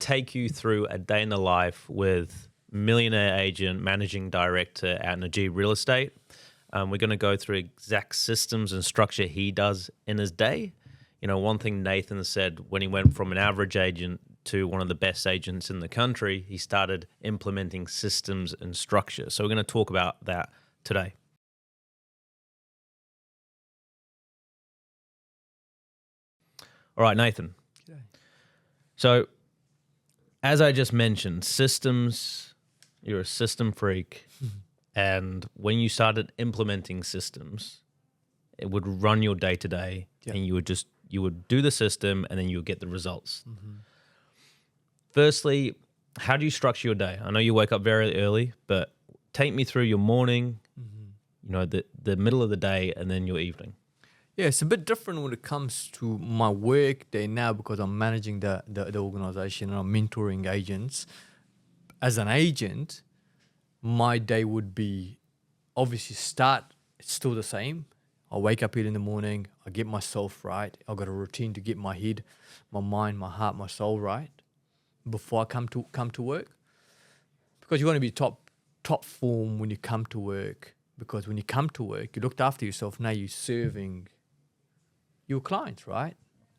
take you through a day in the life with millionaire agent, managing director at Najib Real Estate. We're going to go through exact systems and structure he does in his day. You know, one thing Nathan said when he went from an average agent to one of the best agents in the country, he started implementing systems and structure. So we're going to talk about that today. All right, Nathan. Okay. So as I just mentioned, systems, you're a system freak. And when you started implementing systems, it would run your day to day and you would do the system and then you would get the results. Firstly, how do you structure your day? I know you wake up very early, but take me through your morning, you know, the middle of the day and then your evening. Yeah, it's a bit different when it comes to my work day now because I'm managing the organization and I'm mentoring agents. As an agent, my day would be obviously it's still the same. I wake up early in the morning, I get myself right. I've got a routine to get my head, my mind, my heart, my soul right before I come to work. Because you want to be top form when you come to work. Because when you come to work, you looked after yourself. Now you're serving your clients, right?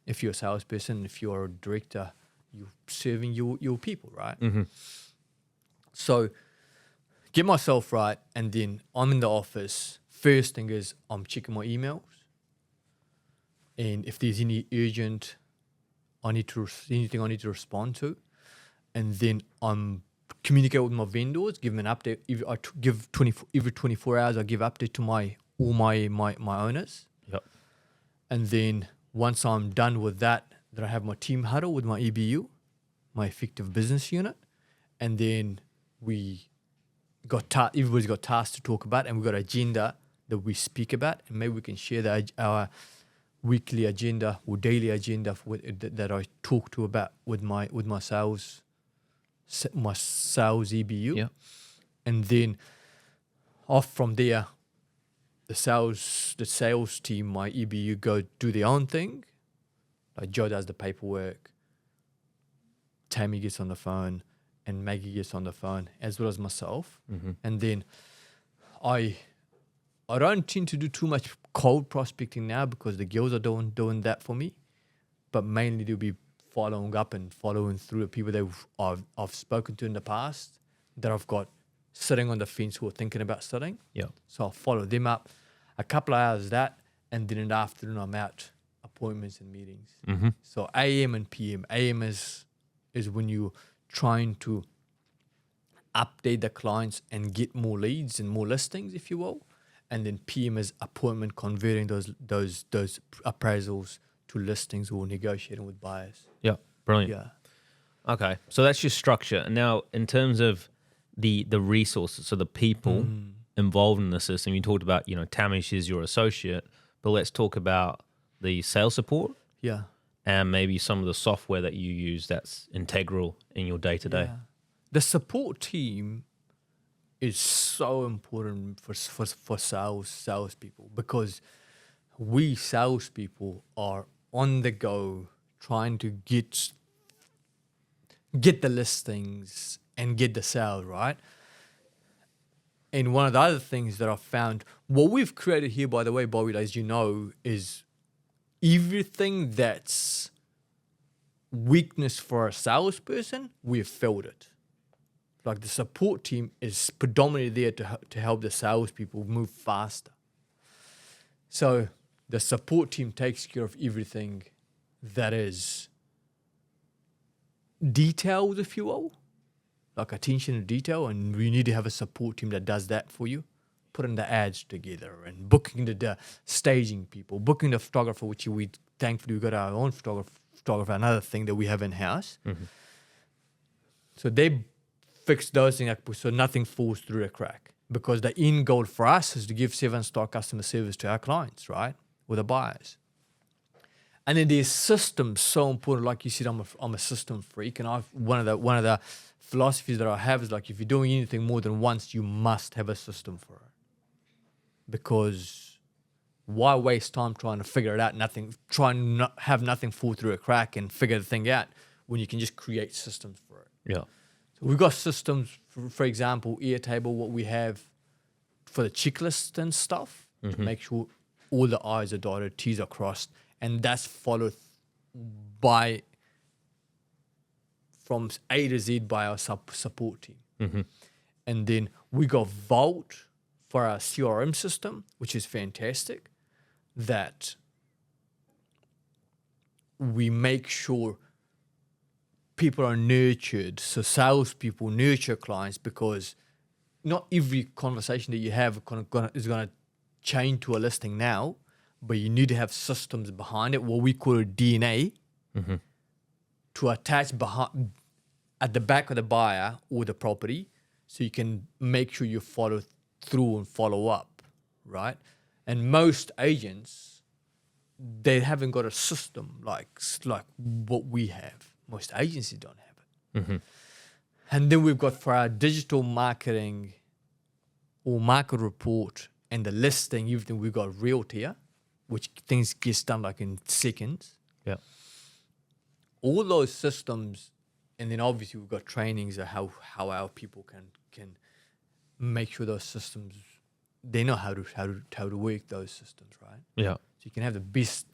If you're a salesperson, if you're a director, you're serving your people, right? So get myself right, and then I'm in the office. First thing is I'm checking my emails, and if there's any urgent, anything I need to respond to, and then I'm communicate with my vendors, give them an update. Every 24 hours, I give update to all my owners. Yep. And then once I'm done with that, then I have my team huddle with my EBU, my effective business unit, and then everybody's got tasks to talk about, and we've got an agenda that we speak about, and maybe we can share our weekly agenda or daily agenda that I talk to about with my sales EBU. Yeah. And then off from there, the sales team, my EBU, go do their own thing. Like Joe does the paperwork, Tammy gets on the phone, and Maggie gets on the phone, as well as myself. And then I don't tend to do too much cold prospecting now because the girls are doing that for me. But mainly they'll be following up and following through the people that I've spoken to in the past that I've got sitting on the fence who are thinking about studying. Yeah. So I'll follow them up a couple of hours that, and then in the afternoon I'm out appointments and meetings. So AM and PM. AM is when you're trying to update the clients and get more leads and more listings, if you will. And then PM is appointment, converting those appraisals to listings or negotiating with buyers. Yeah, brilliant. Yeah. Okay, so that's your structure. And now in terms of the resources, so the people involved in the system, you talked about, you know, Tammy, she's your associate, but let's talk about the sales support. Yeah. And maybe some of the software that you use that's integral in your day-to-day. Yeah. The support team is so important for salespeople because we salespeople are on the go trying to get the listings and get the sale, right? And one of the other things that I've found, what we've created here, by the way, Bobby, as you know, is everything that's weakness for a salesperson, we've filled it. Like the support team is predominantly there to help the salespeople move faster. So the support team takes care of everything that is detailed, if you will, like attention to detail, and we need to have a support team that does that for you. Putting the ads together and booking the staging people, booking the photographer, which thankfully we got our own photographer, another thing that we have in-house. So they fix those things up so nothing falls through a crack. Because the end goal for us is to give 7-star customer service to our clients, right? Or the buyers. And then there's systems so important. Like you said, I'm a system freak, and one of the philosophies that I have is like if you're doing anything more than once, you must have a system for it. Because why waste time trying to figure it out? Try and not have nothing fall through a crack and figure the thing out when you can just create systems for it. Yeah. So we've got systems, for example, Airtable, what we have for the checklist and stuff to make sure all the I's are dotted, T's are crossed, and that's followed by from A to Z by our support team. And then we got Vault for our CRM system, which is fantastic, that we make sure people are nurtured. So salespeople nurture clients, because not every conversation that you have is going to change to a listing now, but you need to have systems behind it, what we call a DNA, to attach behind at the back of the buyer or the property, so you can make sure you follow through and follow up, right? And most agents, they haven't got a system like what we have. Most agencies don't have it. And then we've got for our digital marketing or market report and the listing, everything, we've got realtor, which things gets done like in seconds. Yeah. All those systems, and then obviously we've got trainings of how our people can make sure those systems, they know how to work those systems, right? Yeah. So you can have the best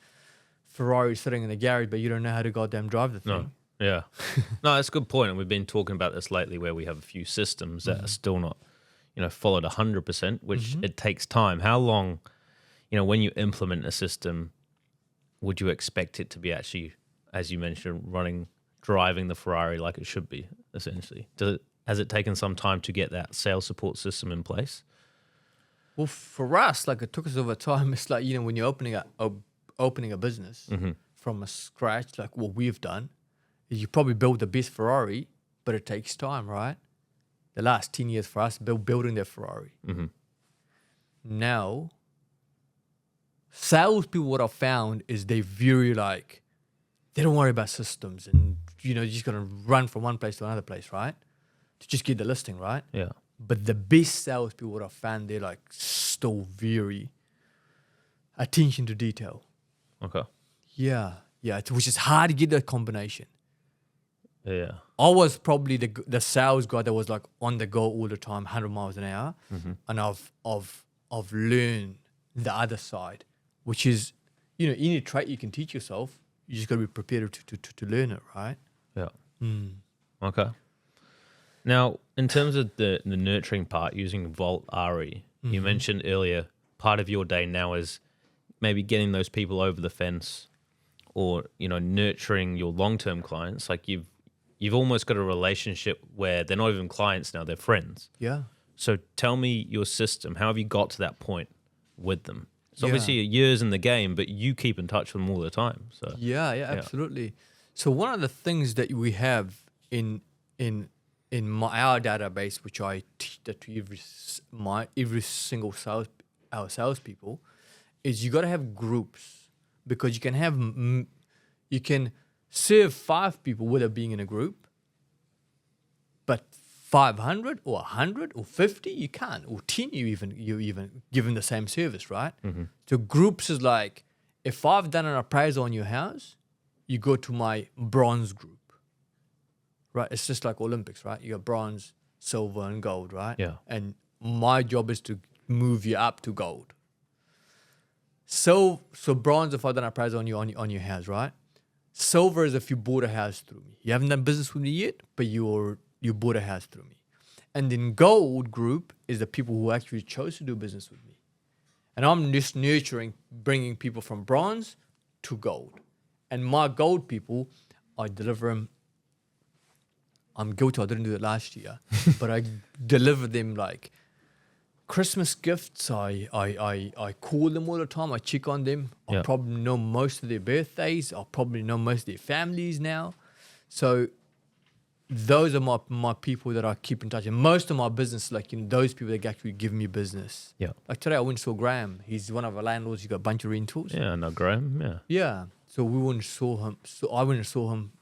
Ferrari sitting in the garage, but you don't know how to goddamn drive the thing. No. Yeah. No, that's a good point. And we've been talking about this lately, where we have a few systems that are still not, followed 100%, which it takes time. How long, when you implement a system, would you expect it to be actually, as you mentioned, driving the Ferrari like it should be, essentially? Has it taken some time to get that sales support system in place? Well, for us, like, it took us over time. It's like, when you're opening a business from a scratch, like what we've done, is you probably build the best Ferrari, but it takes time, right? The last 10 years for us, building their Ferrari. Now, salespeople, what I've found is they don't worry about systems, and, you're just going to run from one place to another place, right? To just get the listing, right? Yeah. But the best salespeople, what I've found, they're like still very attention to detail. Okay. Yeah, which is hard to get that combination. Yeah. I was probably the sales guy that was like on the go all the time, 100 miles an hour, and I've learned the other side, which is, any trait you can teach yourself, you just got to be prepared to learn it, right? Yeah. Okay. Now, in terms of the nurturing part, using Vault RE, you mentioned earlier, part of your day now is maybe getting those people over the fence, or, nurturing your long-term clients. Like you've almost got a relationship where they're not even clients now, they're friends. Yeah. So tell me your system. How have you got to that point with them? It's obviously years in the game, but you keep in touch with them all the time. So Yeah, absolutely. So one of the things that we have in our database, which I teach that to every single our salespeople, is you got to have groups, because you can serve 5 people without being in a group, but 500 or 100 or 50 you can't, or 10 you even give them the same service, right? So groups is like, if I've done an appraisal on your house, you go to my bronze group, right? It's just like Olympics, right? You got bronze, silver, and gold, right? Yeah. And my job is to move you up to gold. So bronze, if I've done an appraisal on your house, right? Silver is if you bought a house through me. You haven't done business with me yet, but you bought a house through me. And then gold group is the people who actually chose to do business with me. And I'm just nurturing, bringing people from bronze to gold. And my gold people, I deliver them. I'm guilty, I didn't do it last year, but I deliver them like Christmas gifts. I call them all the time. I check on them. I probably know most of their birthdays. I probably know most of their families now. So those are my people that I keep in touch. And most of my business, like, those people that actually give me business. Yeah. Like today I went and saw Graham. He's one of our landlords. He's got a bunch of rentals. Yeah, I know Graham. Yeah. Yeah. So we went and saw him. So I went and saw him.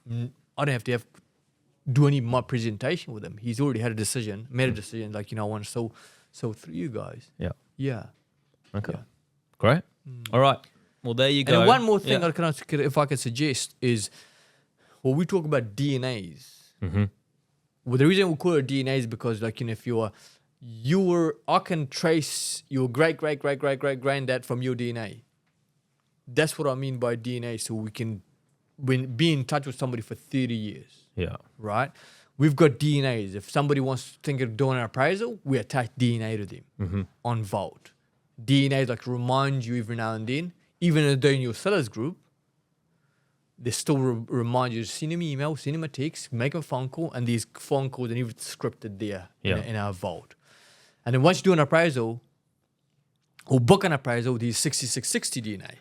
I don't have to do any of my presentation with him. He's already made a decision, like, I want to sell through you guys. Yeah. Yeah. Okay. Yeah. Great. All right. Well, there you go. And one more thing if I could suggest is, when we talk about DNAs, well, the reason we call it DNA is because, like, you know, if I can trace your great granddad from your DNA. That's what I mean by DNA. So we can be in touch with somebody for 30 years. Yeah. Right? We've got DNAs. If somebody wants to think of doing an appraisal, we attach DNA to them on Vault. DNA like remind you every now and then, even though they're in your sellers group, they still remind you to send them an email, send them a text, make a phone call, and these phone calls and everything scripted there in our Vault. And then once you do an appraisal or book an appraisal, there's 6660 DNA.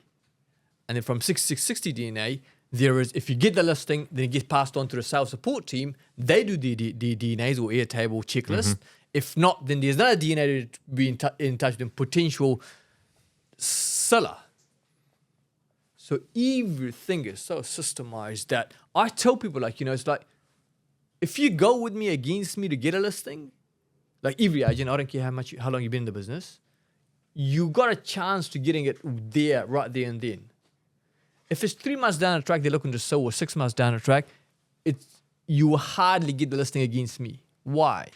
And then from 6660 DNA, there is, if you get the listing, then it gets passed on to the sales support team. They do the DNAs or Airtable checklist. If not, then there's another DNA to be in touch with a potential seller. So everything is so systemized that I tell people, like, you know, it's like, if you go with me against me to get a listing, like every agent, I don't care how long you've been in the business, you got a chance to getting it there, right there and then. If it's 3 months down the track, they're looking to sell, or 6 months down the track, you will hardly get the listing against me. Why?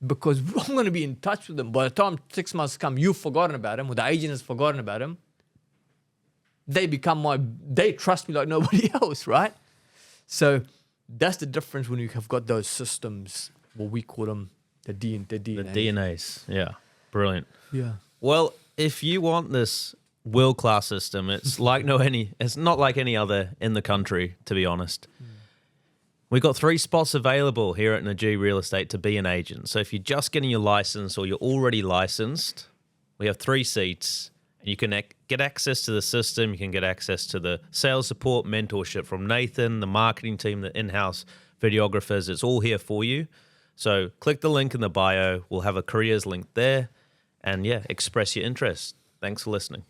Because I'm going to be in touch with them. By the time 6 months come, you've forgotten about them, or the agent has forgotten about them. They trust me like nobody else, right? So that's the difference when you have got those systems, what we call them, the DNA. The DNAs, yeah. Brilliant. Yeah. Well, if you want this world-class system, it's not like any other in the country, to be honest. We've got 3 spots available here at Najib Real Estate to be an agent. So if you're just getting your license or you're already licensed, we have 3 seats. You can get access to the system. You can get access to the sales support, mentorship from Nathan, the marketing team, the in-house videographers. It's all here for you. So click the link in the bio. We'll have a careers link there. And yeah, express your interest. Thanks for listening.